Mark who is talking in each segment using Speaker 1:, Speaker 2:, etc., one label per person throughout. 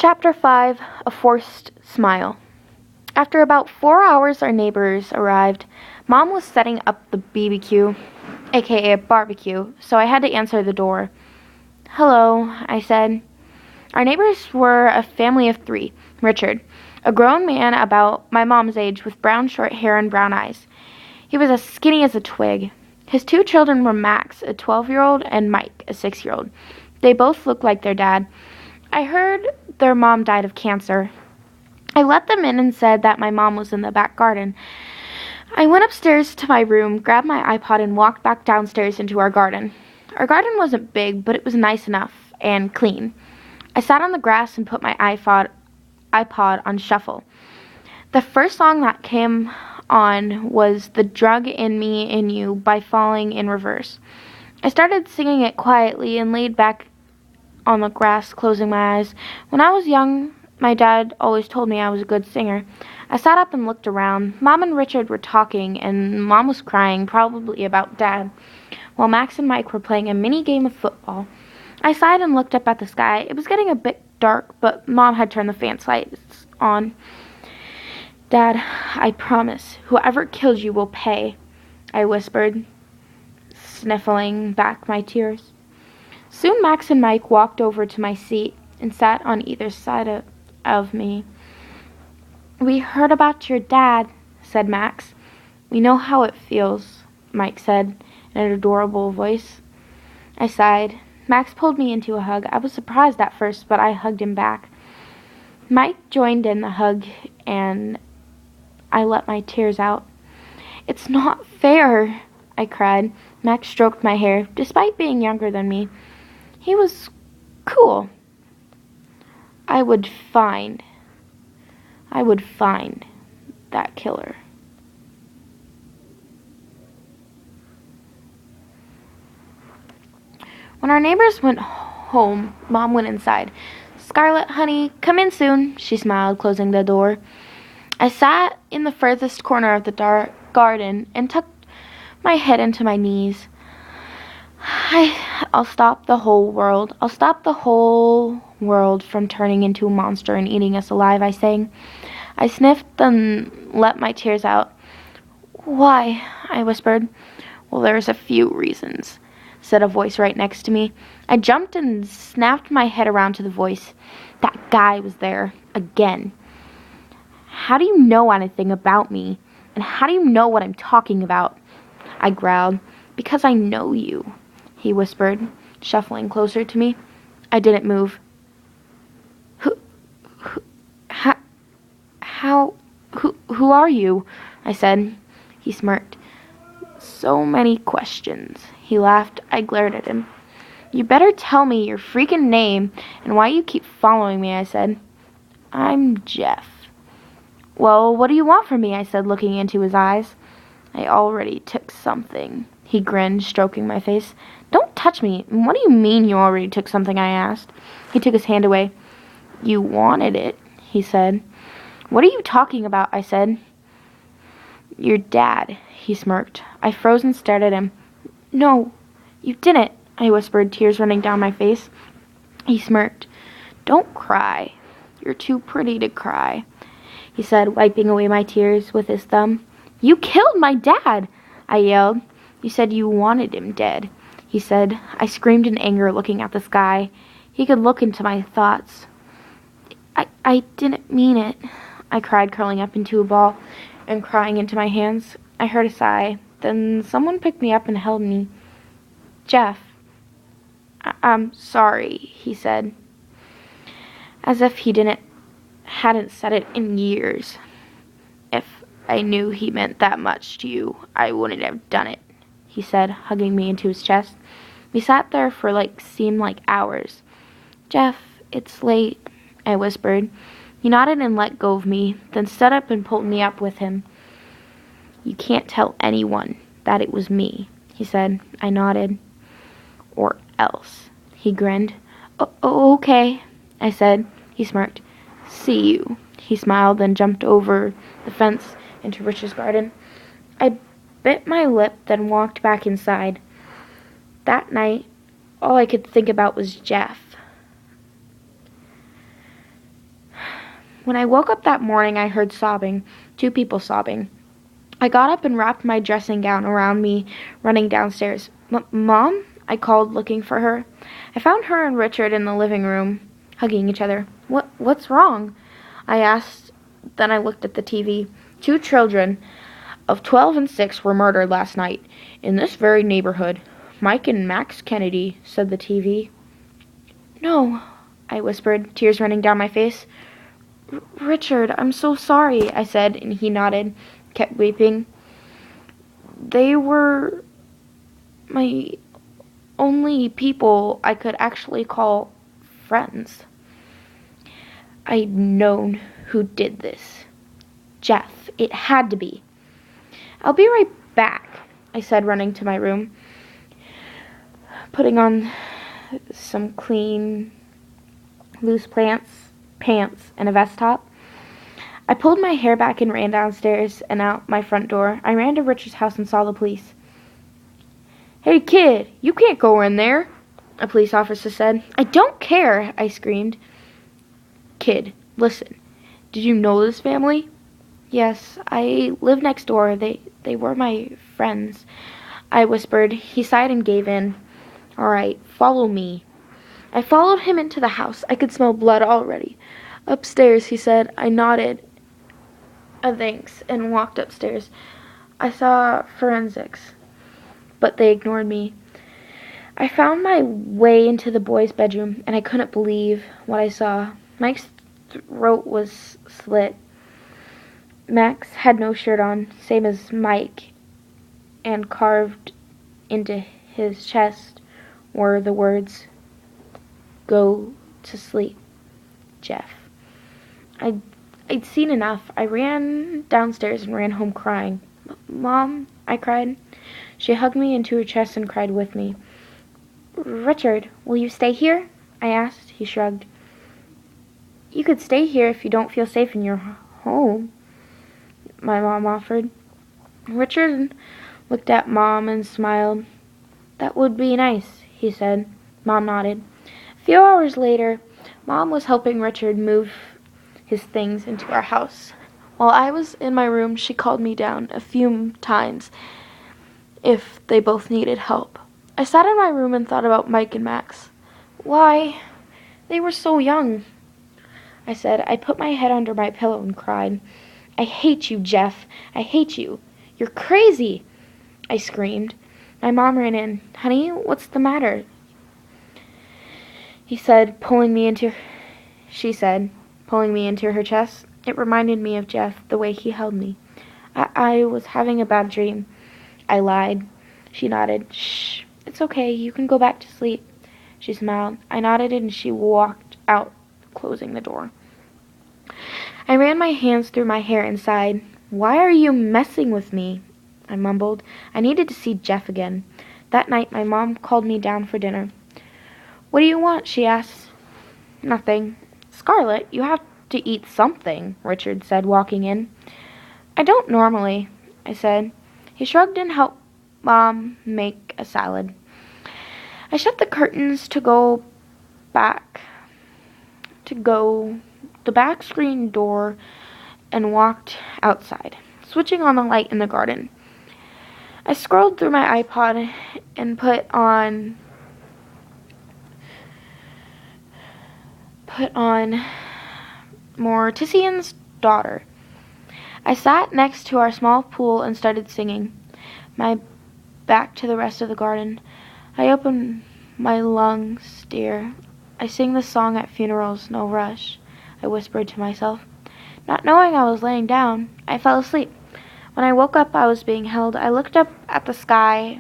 Speaker 1: Chapter 5, A Forced Smile. After about 4 hours, our neighbors arrived. Mom was setting up the BBQ, aka barbecue, so I had to answer the door. "Hello," I said. Our neighbors were a family of 3. Richard, a grown man about my mom's age with brown short hair and brown eyes. He was as skinny as a twig. His 2 children were Max, a 12-year-old, and Mike, a 6-year-old. They both looked like their dad. I heard their mom died of cancer. I let them in and said that my mom was in the back garden. I went upstairs to my room, grabbed my iPod, and walked back downstairs into our garden. Our garden wasn't big, but it was nice enough and clean. I sat on the grass and put my iPod on shuffle. The first song that came on was The Drug in Me in You by Falling in Reverse. I started singing it quietly and laid back on the grass, closing my eyes. When I was young, my dad always told me I was a good singer. I sat up and looked around. Mom and Richard were talking, and Mom was crying, probably about Dad, while Max and Mike were playing a mini game of football. I sighed and looked up at the sky. It was getting a bit dark, but Mom had turned the fan lights on. "Dad, I promise, whoever killed you will pay," I whispered, sniffling back my tears. Soon Max and Mike walked over to my seat and sat on either side of me. "We heard about your dad," said Max. "We know how it feels," Mike said in an adorable voice. I sighed. Max pulled me into a hug. I was surprised at first, but I hugged him back. Mike joined in the hug, and I let my tears out. "It's not fair," I cried. Max stroked my hair, despite being younger than me. He was cool. I would find that killer. When our neighbors went home, Mom went inside. "Scarlett, honey, come in soon," she smiled, closing the door. I sat in the furthest corner of the dark garden and tucked my head into my knees. I'll stop the whole world. I'll stop the whole world from turning into a monster and eating us alive, I sang. I sniffed and let my tears out. "Why?" I whispered. "Well, there's a few reasons," said a voice right next to me. I jumped and snapped my head around to the voice. That guy was there, again. "How do you know anything about me? And how do you know what I'm talking about?" I growled. "Because I know you," he whispered, shuffling closer to me. I didn't move. Who are you?" I said. He smirked. "So many questions." He laughed. I glared at him. "You better tell me your freaking name and why you keep following me," I said. "I'm Jeff." "Well, what do you want from me?" I said, looking into his eyes. "I already took something." He grinned, stroking my face. "Don't touch me. What do you mean you already took something?" I asked. He took his hand away. "You wanted it," he said. "What are you talking about?" I said. "Your dad," he smirked. I froze and stared at him. "No, you didn't," I whispered, tears running down my face. He smirked. "Don't cry. You're too pretty to cry," he said, wiping away my tears with his thumb. "You killed my dad," I yelled. "You said you wanted him dead," he said. I screamed in anger, looking at the sky. He could look into my thoughts. I didn't mean it," I cried, curling up into a ball and crying into my hands. I heard a sigh. Then someone picked me up and held me. "Jeff." I'm sorry," he said, as if he hadn't said it in years. "If I knew he meant that much to you, I wouldn't have done it," he said, hugging me into his chest. We sat there for seemed like hours. "Jeff, it's late," I whispered. He nodded and let go of me, then stood up and pulled me up with him. "You can't tell anyone that it was me," he said. I nodded. "Or else." He grinned. Okay," I said. He smirked. "See you." He smiled, then jumped over the fence into Rich's garden. I bit my lip, then walked back inside. That night, all I could think about was Jeff. When I woke up that morning, I heard sobbing, 2 people sobbing. I got up and wrapped my dressing gown around me, running downstairs. Mom? I called, looking for her. I found her and Richard in the living room, hugging each other. What's wrong? I asked. Then I looked at the TV. 2 children of 12 and 6 were murdered last night, in this very neighborhood. Mike and Max Kennedy, said the TV. No, I whispered, tears running down my face. Richard, I'm so sorry, I said, and he nodded, kept weeping. They were my only people I could actually call friends. I'd known who did this. Jeff. It had to be. I'll be right back, I said, running to my room, putting on some clean, loose pants, and a vest top. I pulled my hair back and ran downstairs and out my front door. I ran to Richard's house and saw the police. Hey, kid, you can't go in there, a police officer said. I don't care, I screamed. Kid, listen, did you know this family? Yes, I live next door. They were my friends, I whispered. He sighed and gave in. All right, follow me. I followed him into the house. I could smell blood already. Upstairs, he said. I nodded a thanks and walked upstairs. I saw forensics, but they ignored me. I found my way into the boys' bedroom, and I couldn't believe what I saw. Mike's throat was slit. Max had no shirt on, same as Mike, and carved into his chest were the words, Go to sleep, Jeff. I'd seen enough. I ran downstairs and ran home crying. Mom, I cried. She hugged me into her chest and cried with me. Richard, will you stay here? I asked. He shrugged. You could stay here if you don't feel safe in your home, my mom offered. Richard looked at Mom and smiled. That would be nice, he said. Mom nodded. A few hours later, Mom was helping Richard move his things into our house. While I was in my room, she called me down a few times if they both needed help. I sat in my room and thought about Mike and Max. Why, they were so young, I said. I put my head under my pillow and cried. I hate you, Jeff. I hate you. You're crazy, I screamed. My mom ran in. Honey, what's the matter? She said, pulling me into her chest. It reminded me of Jeff, the way he held me. I was having a bad dream. I lied. She nodded. Shh, it's okay. You can go back to sleep. She smiled. I nodded and she walked out, closing the door. I ran my hands through my hair and sighed. Why are you messing with me? I mumbled. I needed to see Jeff again. That night, my mom called me down for dinner. What do you want? She asked. Nothing. Scarlett, you have to eat something, Richard said, walking in. I don't normally, I said. He shrugged and helped Mom make a salad. I shut the curtains to go the back screen door and walked outside, switching on the light in the garden. I scrolled through my iPod and put on Mortician's Daughter. I sat next to our small pool and started singing, my back to the rest of the garden. I opened my lungs, dear. I sing this song at funerals, no rush, I whispered to myself. Not knowing I was laying down, I fell asleep. When I woke up, I was being held. I looked up at the sky.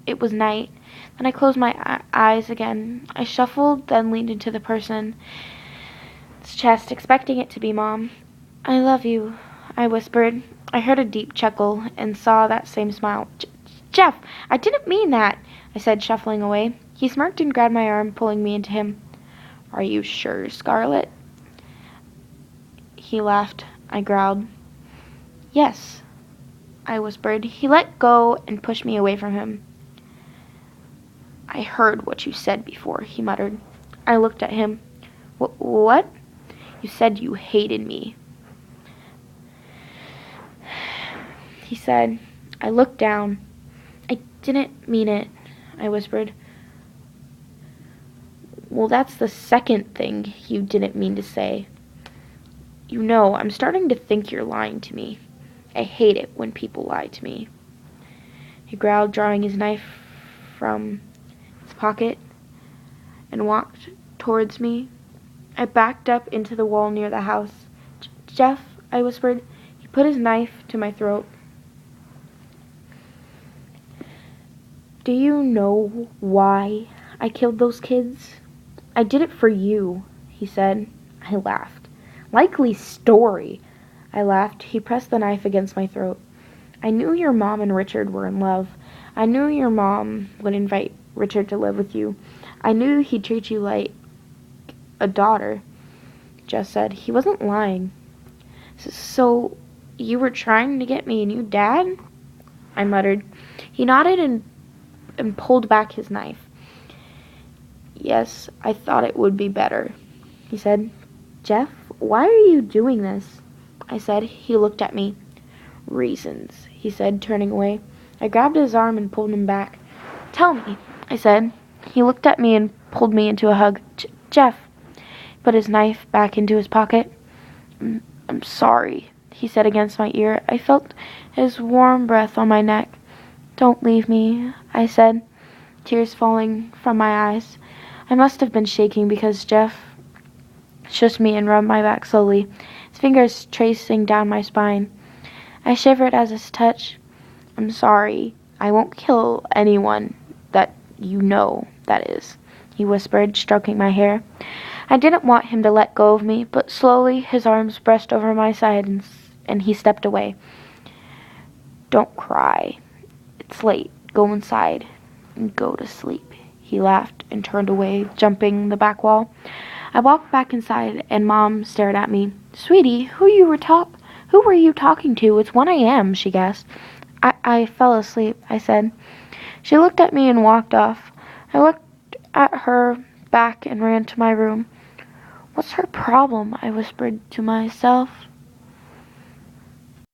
Speaker 1: It was night. Then I closed my eyes again. I shuffled, then leaned into the person's chest, expecting it to be Mom. I love you, I whispered. I heard a deep chuckle and saw that same smile. Jeff, I didn't mean that, I said, shuffling away. He smirked and grabbed my arm, pulling me into him. Are you sure, Scarlett? He laughed. I growled. Yes, I whispered. He let go and pushed me away from him. I heard what you said before, he muttered. I looked at him. What? You said you hated me. He said. I looked down. I didn't mean it, I whispered. Well, that's the second thing you didn't mean to say. You know, I'm starting to think you're lying to me. I hate it when people lie to me. He growled, drawing his knife from his pocket, and walked towards me. I backed up into the wall near the house. Jeff, I whispered. He put his knife to my throat. Do you know why I killed those kids? I did it for you, he said. I laughed. Likely story. I laughed. He pressed the knife against my throat. I knew your mom and Richard were in love. I knew your mom would invite Richard to live with you. I knew he'd treat you like a daughter, Jess said. He wasn't lying. So, you were trying to get me a new dad? I muttered. He nodded and pulled back his knife. Yes, I thought it would be better, he said. Jeff, why are you doing this? I said. He looked at me. Reasons, he said, turning away. I grabbed his arm and pulled him back. Tell me, I said. He looked at me and pulled me into a hug. Jeff, put his knife back into his pocket. I'm sorry, he said against my ear. I felt his warm breath on my neck. Don't leave me, I said, tears falling from my eyes. I must have been shaking because Jeff shook me and rubbed my back slowly, his fingers tracing down my spine. I shivered as his touch. I'm sorry. I won't kill anyone that you know, that is, he whispered, stroking my hair. I didn't want him to let go of me, but slowly his arms brushed over my side and he stepped away. Don't cry. It's late. Go inside and go to sleep. He laughed and turned away, jumping the back wall. I walked back inside, and Mom stared at me. Sweetie, who were you talking to? It's 1 a.m., she gasped. I fell asleep, I said. She looked at me and walked off. I looked at her back and ran to my room. What's her problem? I whispered to myself.